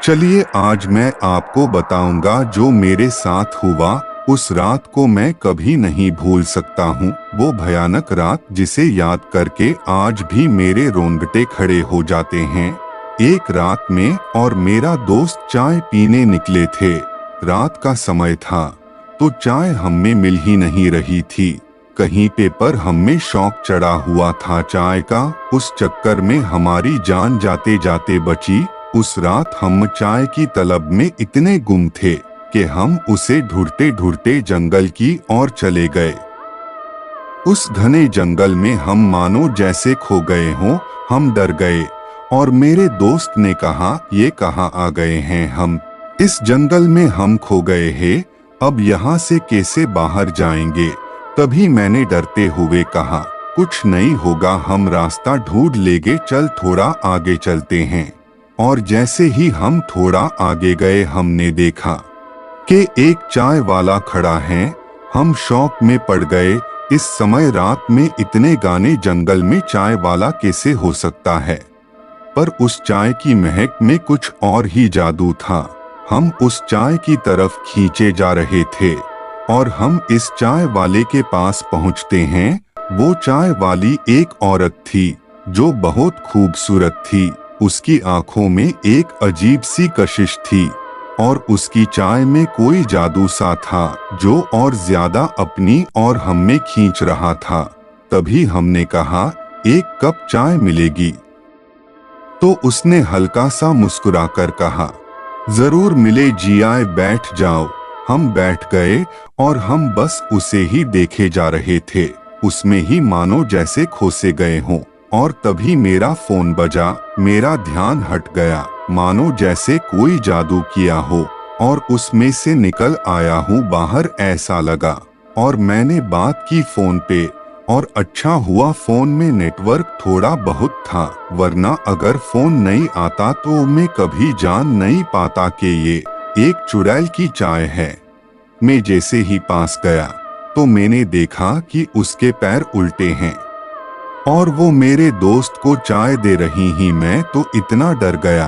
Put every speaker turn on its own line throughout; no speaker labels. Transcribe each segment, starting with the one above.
चलिए आज मैं आपको बताऊंगा जो मेरे साथ हुआ। उस रात को मैं कभी नहीं भूल सकता हूँ। वो भयानक रात जिसे याद करके आज भी मेरे रोंगटे खड़े हो जाते हैं। एक रात में और मेरा दोस्त चाय पीने निकले थे। रात का समय था तो चाय हमें मिल ही नहीं रही थी। कहीं पे पर हमें शौक चढ़ा हुआ था चाय का। उस चक्कर में हमारी जान जाते जाते बची। उस रात हम चाय की तलब में इतने गुम थे कि हम उसे ढूंढते ढूंढते जंगल की ओर चले गए। उस घने जंगल में हम मानो जैसे खो गए हों। हम डर गए और मेरे दोस्त ने कहा, ये कहाँ आ गए हैं हम? इस जंगल में हम खो गए हैं, अब यहाँ से कैसे बाहर जाएंगे? तभी मैंने डरते हुए कहा, कुछ नहीं होगा, हम रास्ता ढूंढ लेंगे, चल थोड़ा आगे चलते हैं। और जैसे ही हम थोड़ा आगे गए हमने देखा कि एक चाय वाला खड़ा है। हम शौक में पड़ गए। इस समय रात में इतने गाने जंगल में चाय वाला कैसे हो सकता है? पर उस चाय की महक में कुछ और ही जादू था। हम उस चाय की तरफ खींचे जा रहे थे और हम इस चाय वाले के पास पहुंचते हैं। वो चाय वाली एक औरत थी जो बहुत खूबसूरत थी। उसकी आंखों में एक अजीब सी कशिश थी और उसकी चाय में कोई जादू सा था जो और ज्यादा अपनी और हमें खींच रहा था। तभी हमने कहा, एक कप चाय मिलेगी? तो उसने हल्का सा मुस्कुराकर कहा, जरूर मिले जी, आए बैठ जाओ। हम बैठ गए और हम बस उसे ही देखे जा रहे थे, उसमें ही मानो जैसे खोसे गए हों। और तभी मेरा फोन बजा। मेरा ध्यान हट गया, मानो जैसे कोई जादू किया हो और उसमें से निकल आया हूँ बाहर, ऐसा लगा। और मैंने बात की फोन पे, और अच्छा हुआ फोन में नेटवर्क थोड़ा बहुत था, वरना अगर फोन नहीं आता तो मैं कभी जान नहीं पाता कि ये एक चुड़ैल की चाय है। मैं जैसे ही पास गया तो मैंने देखा कि उसके पैर उल्टे हैं और वो मेरे दोस्त को चाय दे रही ही। मैं तो इतना डर गया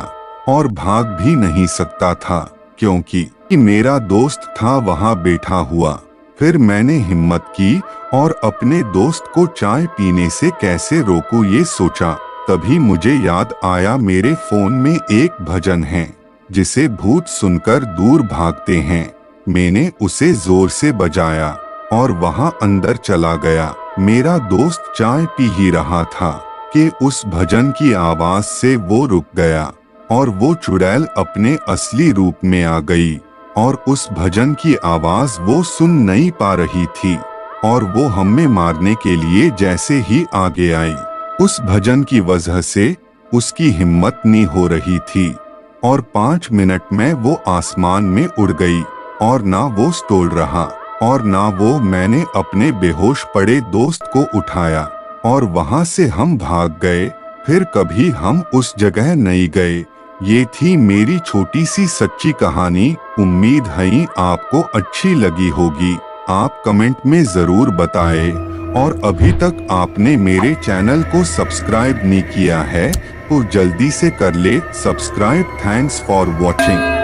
और भाग भी नहीं सकता था क्योंकि मेरा दोस्त था वहां बैठा हुआ। फिर मैंने हिम्मत की और अपने दोस्त को चाय पीने से कैसे रोकूं ये सोचा। तभी मुझे याद आया, मेरे फोन में एक भजन है जिसे भूत सुनकर दूर भागते हैं। मैंने उसे जोर से बजाया और वहां अंदर चला गया। मेरा दोस्त चाय पी ही रहा था कि उस भजन की आवाज से वो रुक गया और वो चुड़ैल अपने असली रूप में आ गई और उस भजन की आवाज वो सुन नहीं पा रही थी और वो हमें मारने के लिए जैसे ही आगे आई। उस भजन की वजह से उसकी हिम्मत नहीं हो रही थी और 5 मिनट में वो आसमान में उड़ गई और ना वो तोड़ रहा और ना वो। मैंने अपने बेहोश पड़े दोस्त को उठाया और वहां से हम भाग गए। फिर कभी हम उस जगह नहीं गए। ये थी मेरी छोटी सी सच्ची कहानी। उम्मीद है आपको अच्छी लगी होगी। आप कमेंट में जरूर बताएं और अभी तक आपने मेरे चैनल को सब्सक्राइब नहीं किया है तो जल्दी से कर ले सब्सक्राइब। Thanks for watching.